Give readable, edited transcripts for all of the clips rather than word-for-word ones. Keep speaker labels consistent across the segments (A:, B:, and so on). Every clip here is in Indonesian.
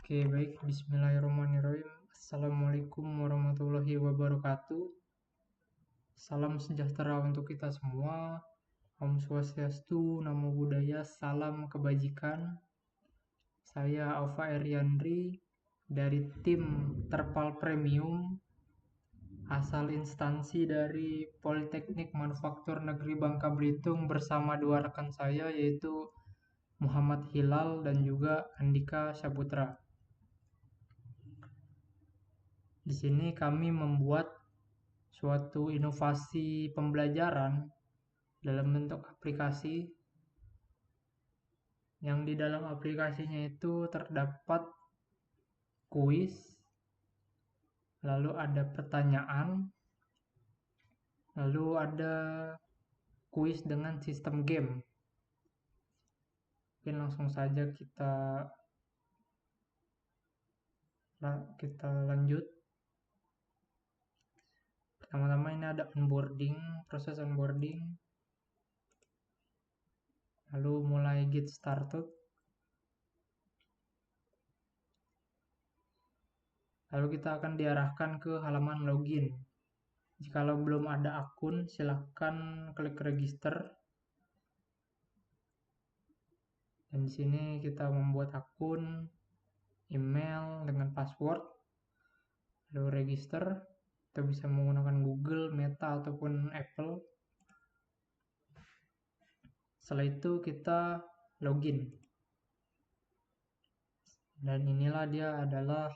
A: Oke, baik. Bismillahirrahmanirrahim. Assalamualaikum warahmatullahi wabarakatuh. Salam sejahtera untuk kita semua. Om Swastiastu, Namo Buddhaya, salam kebajikan. Saya Alfa Eriandri dari tim Terpal Premium, asal instansi dari Politeknik Manufaktur Negeri Bangka Belitung bersama dua rekan saya yaitu Muhammad Hilal dan juga Andika Saputra. Di sini kami membuat suatu inovasi pembelajaran dalam bentuk aplikasi yang di dalam aplikasinya itu terdapat kuis, lalu ada pertanyaan, lalu ada kuis dengan sistem game. Mungkin langsung saja kita lanjut. Pertama-tama ini ada proses onboarding. Lalu mulai get started. Lalu kita akan diarahkan ke halaman login. Jikalau belum ada akun, silakan klik register. Dan di sini kita membuat akun, email dengan password, lalu register. Kita bisa menggunakan Google, Meta ataupun Apple. Setelah itu kita login. Dan inilah dia adalah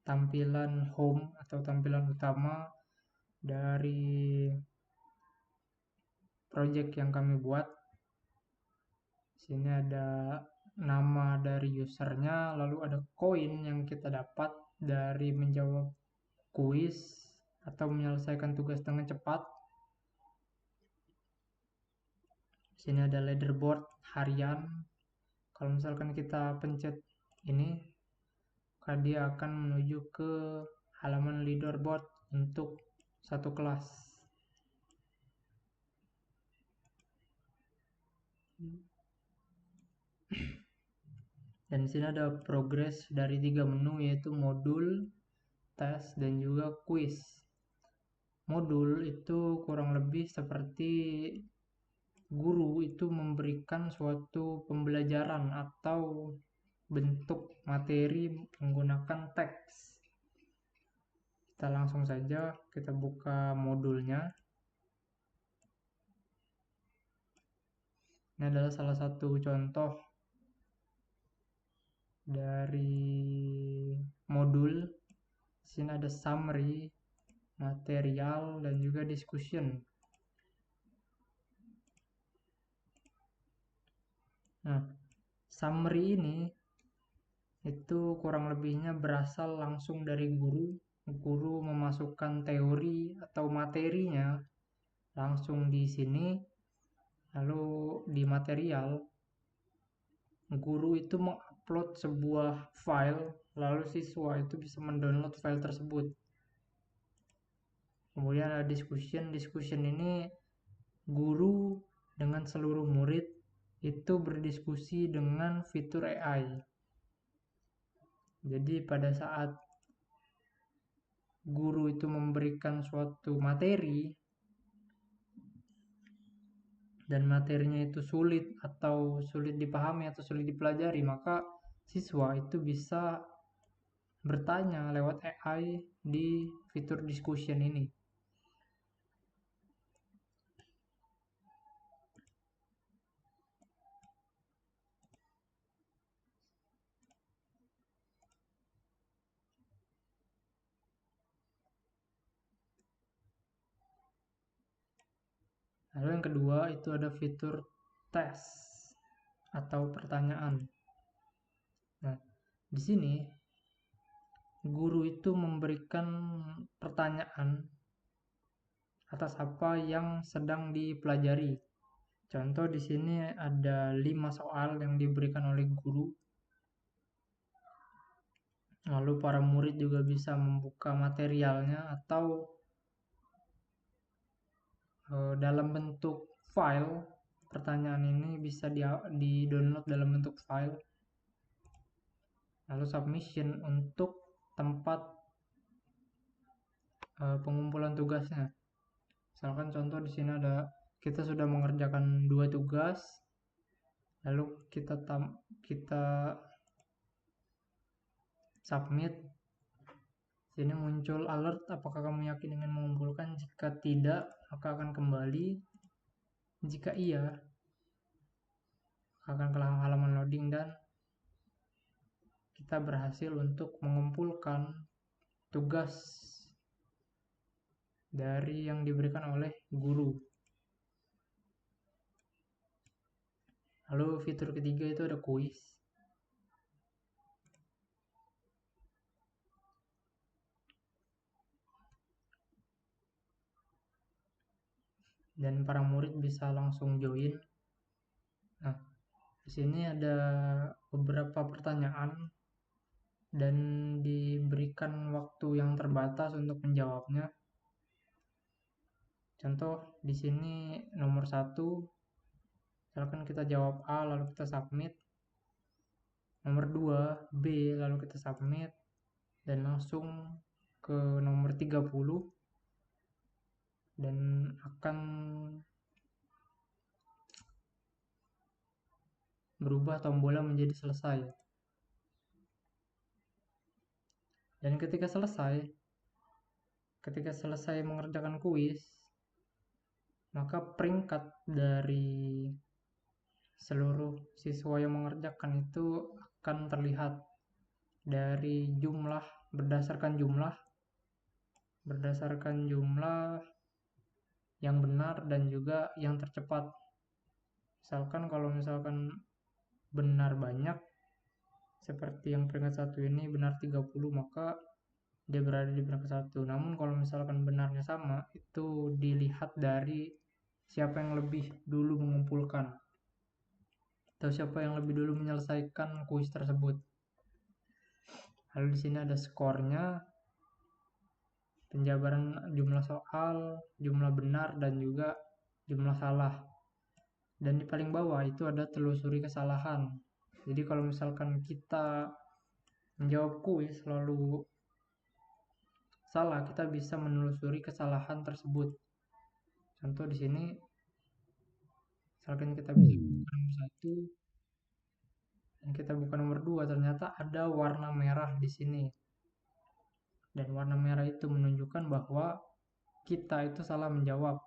A: tampilan home atau tampilan utama dari project yang kami buat. Sini ada nama dari usernya, lalu ada koin yang kita dapat dari menjawab kuis atau menyelesaikan tugas dengan cepat. Sini ada leaderboard harian. Kalau misalkan kita pencet ini, maka dia akan menuju ke halaman leaderboard untuk satu kelas. Dan di sini ada progres dari 3 menu, yaitu modul, tes, dan juga kuis. Modul itu kurang lebih seperti guru itu memberikan suatu pembelajaran atau bentuk materi menggunakan teks. Kita langsung saja kita buka modulnya. Ini adalah salah satu contoh dari modul. Di sini ada summary, material, dan juga discussion. Nah, summary ini itu kurang lebihnya berasal langsung dari guru. Guru memasukkan teori atau materinya langsung di sini. Lalu di material, guru itu mengupload sebuah file, lalu siswa itu bisa mendownload file tersebut. Kemudian ada discussion. Discussion ini guru dengan seluruh murid itu berdiskusi dengan fitur AI. Jadi pada saat guru itu memberikan suatu materi dan materinya itu sulit dipahami atau sulit dipelajari, maka siswa itu bisa bertanya lewat AI di fitur discussion ini. Lalu yang kedua itu ada fitur tes atau pertanyaan. Nah, di sini guru itu memberikan pertanyaan atas apa yang sedang dipelajari. Contoh di sini ada 5 soal yang diberikan oleh guru. Lalu para murid juga bisa membuka materialnya atau dalam bentuk file. Pertanyaan ini bisa di-download dalam bentuk file. lalu submission untuk tempat pengumpulan tugasnya. Misalkan contoh di sini ada kita sudah mengerjakan 2 tugas, lalu kita submit. Sini muncul alert, apakah kamu yakin ingin mengumpulkan? Jika tidak, maka akan kembali. Jika iya, akan ke halaman loading dan kita berhasil untuk mengumpulkan tugas dari yang diberikan oleh guru. Lalu fitur ketiga itu ada kuis. Dan para murid bisa langsung join. Nah, di sini ada beberapa pertanyaan dan diberikan waktu yang terbatas untuk menjawabnya. Contoh di sini nomor 1, misalkan kita jawab A lalu kita submit. Nomor 2 B lalu kita submit dan langsung ke nomor 30 dan akan berubah tombolnya menjadi selesai. Dan ketika selesai mengerjakan kuis, maka peringkat dari seluruh siswa yang mengerjakan itu akan terlihat dari jumlah, berdasarkan jumlah yang benar dan juga yang tercepat. Misalkan kalau misalkan benar banyak, seperti yang peringkat 1 ini benar 30, maka dia berada di peringkat 1. Namun kalau misalkan benarnya sama, itu dilihat dari siapa yang lebih dulu mengumpulkan atau siapa yang lebih dulu menyelesaikan kuis tersebut. Lalu di sini ada skornya, penjabaran jumlah soal, jumlah benar dan juga jumlah salah. Dan di paling bawah itu ada telusuri kesalahan. Jadi kalau misalkan kita menjawab kuis lalu salah, kita bisa menelusuri kesalahan tersebut. Contoh di sini, misalkan kita bisa buka nomor 1 dan kita buka nomor 2, ternyata ada warna merah di sini. Dan warna merah itu menunjukkan bahwa kita itu salah menjawab.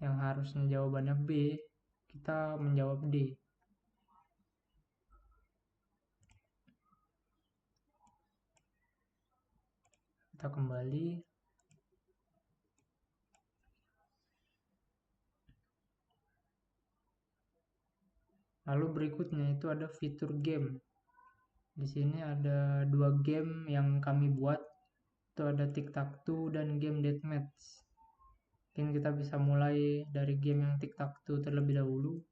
A: Yang harusnya jawabannya B, kita menjawab D. Kita kembali. Lalu berikutnya itu ada fitur game. Di sini ada 2 game yang kami buat. Itu ada tic-tac-toe dan game deathmatch. Mungkin kita bisa mulai dari game yang tic-tac-toe terlebih dahulu.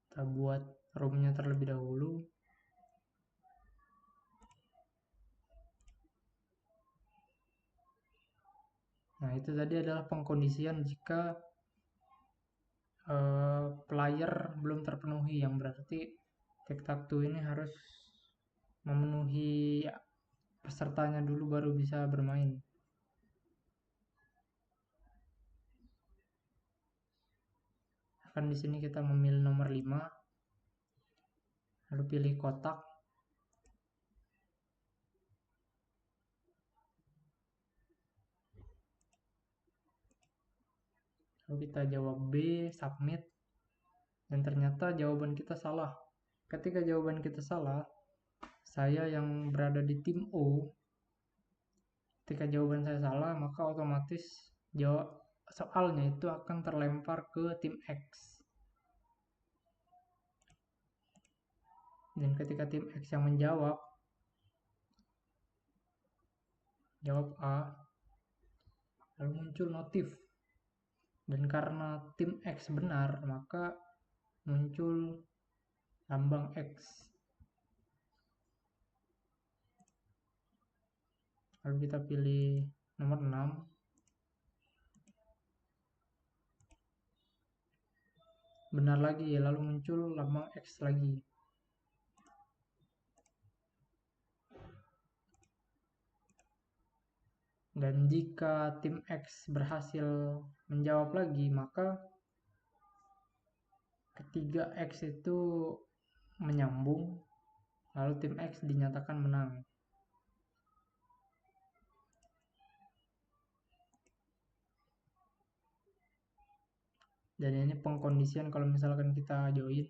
A: Kita buat roomnya terlebih dahulu. Nah, itu tadi adalah pengkondisian jika player belum terpenuhi, yang berarti tic-tac-toe ini harus memenuhi pesertanya dulu baru bisa bermain. Akan di sini kita memilih nomor 5, lalu pilih kotak. Lalu kita jawab B, submit. Dan ternyata jawaban kita salah. Ketika jawaban kita salah, saya yang berada di tim O, ketika jawaban saya salah, maka otomatis soalnya itu akan terlempar ke tim X. Dan ketika tim X yang menjawab, jawab A, lalu muncul notif. Dan karena tim X benar, maka muncul lambang X. Lalu kita pilih nomor 6. benar lagi, lalu muncul lambang X lagi. Dan jika tim X berhasil menjawab lagi, maka ketiga X itu menyambung, lalu tim X dinyatakan menang. Dan ini pengkondisian kalau misalkan kita join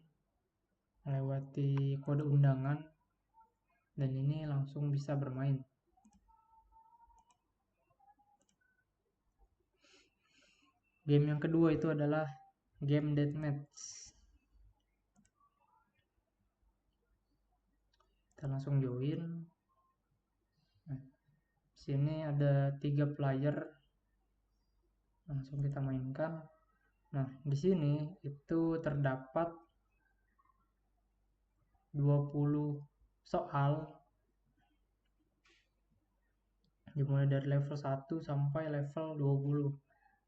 A: melewati kode undangan, dan ini langsung bisa bermain. Game yang kedua itu adalah game deathmatch. Kita langsung join. Nah, sini ada 3 player, langsung kita mainkan. Nah, di sini itu terdapat 20 soal dimulai dari level 1 sampai level 20.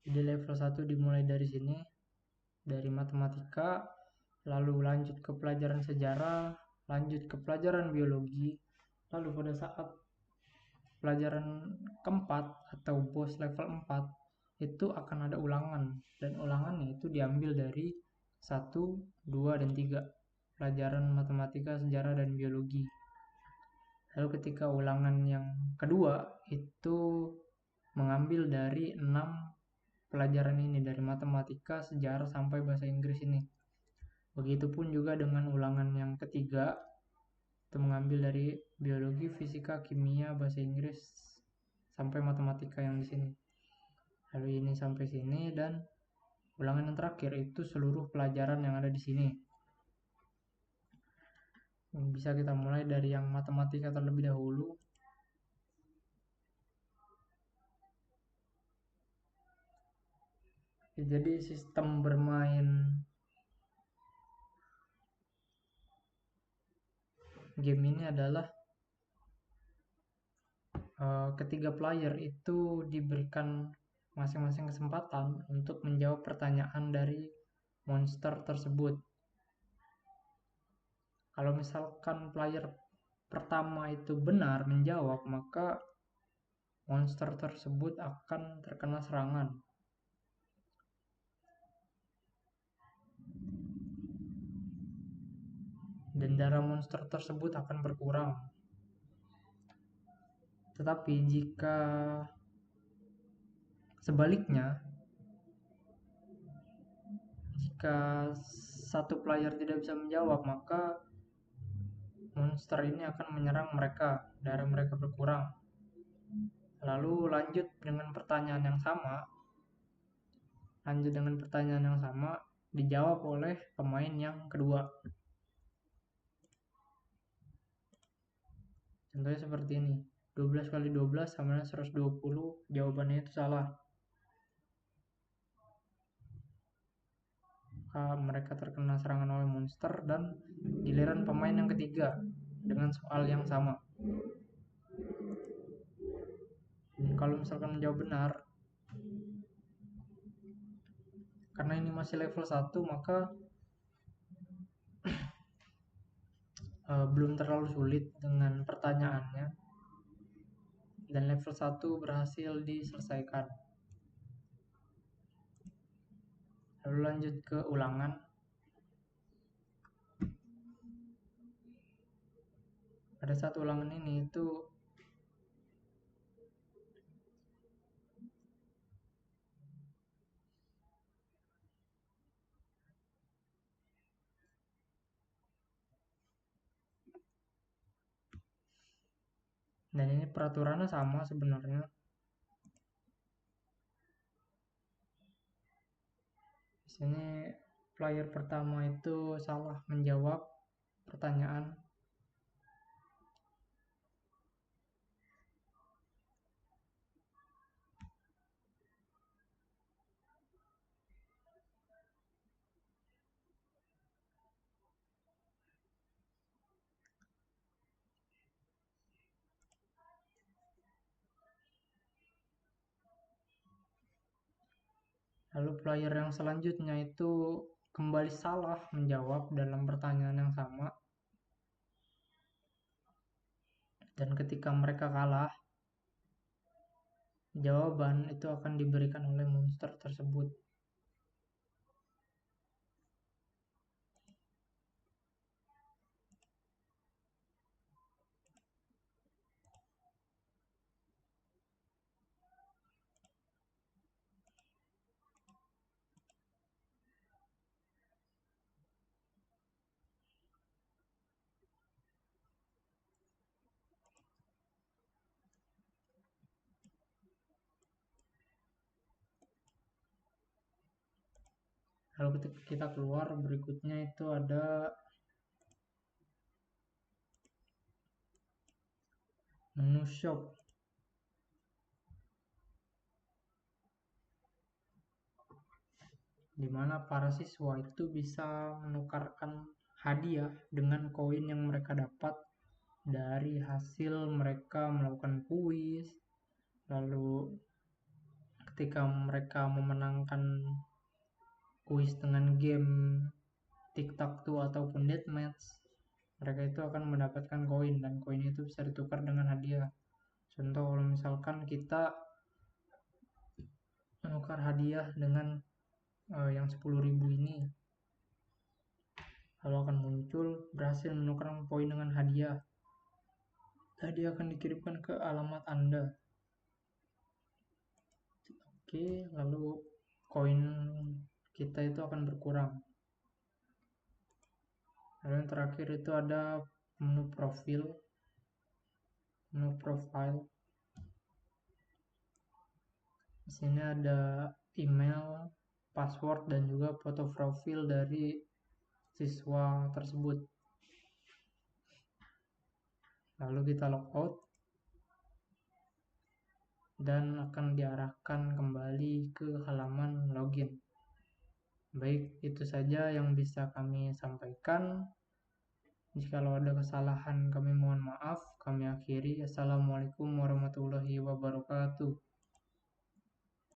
A: Jadi level 1 dimulai dari sini, dari matematika, lalu lanjut ke pelajaran sejarah, lanjut ke pelajaran biologi, lalu pada saat pelajaran keempat atau bos level 4 itu akan ada ulangan, dan ulangannya itu diambil dari 1, 2, dan 3 pelajaran matematika, sejarah, dan biologi. Lalu ketika ulangan yang kedua itu mengambil dari 6 pelajaran ini, dari matematika, sejarah, sampai bahasa Inggris ini. Begitupun juga dengan ulangan yang ketiga, itu mengambil dari biologi, fisika, kimia, bahasa Inggris, sampai matematika yang di sini. Lalu ini sampai sini, dan ulangan yang terakhir itu seluruh pelajaran yang ada di sini. Bisa kita mulai dari yang matematika terlebih dahulu. Jadi sistem bermain game ini adalah ketiga player itu diberikan masing-masing kesempatan untuk menjawab pertanyaan dari monster tersebut. Kalau misalkan player pertama itu benar menjawab, maka monster tersebut akan terkena serangan. Dan darah monster tersebut akan berkurang. Tetapi jika sebaliknya, jika satu player tidak bisa menjawab, maka monster ini akan menyerang mereka, darah mereka berkurang. Lalu lanjut dengan pertanyaan yang sama, dijawab oleh pemain yang kedua. Contohnya seperti ini, 12 kali 12 sama dengan 120, jawabannya itu salah. Mereka terkena serangan oleh monster, dan giliran pemain yang ketiga dengan soal yang sama. Dan kalau misalkan menjawab benar, karena ini masih level 1, maka belum terlalu sulit dengan pertanyaannya, dan level 1 berhasil diselesaikan. Lalu lanjut ke ulangan. Pada saat ulangan ini itu dan ini peraturannya sama sebenarnya. Di sini player pertama itu salah menjawab pertanyaan. Lalu player yang selanjutnya itu kembali salah menjawab dalam pertanyaan yang sama, dan ketika mereka kalah, jawaban itu akan diberikan oleh monster tersebut. Lalu ketika kita keluar, berikutnya itu ada menu shop. Di mana para siswa itu bisa menukarkan hadiah dengan koin yang mereka dapat dari hasil mereka melakukan kuis. Lalu ketika mereka memenangkan kuis dengan game tic-tac-toe ataupun deathmatch, mereka itu akan mendapatkan koin, dan koin itu bisa ditukar dengan hadiah. Contoh, kalau misalkan kita menukar hadiah dengan yang 10.000 ini, lalu akan muncul berhasil menukar poin dengan hadiah. Hadiah akan dikirimkan ke alamat Anda. Oke, lalu koin kita itu akan berkurang. Lalu yang terakhir itu ada menu profile. Di sini ada email, password, dan juga foto profil dari siswa tersebut. Lalu kita logout dan akan diarahkan kembali ke halaman login. Baik, itu saja yang bisa kami sampaikan. Jikalau ada kesalahan, kami mohon maaf. Kami akhiri. Assalamualaikum warahmatullahi wabarakatuh.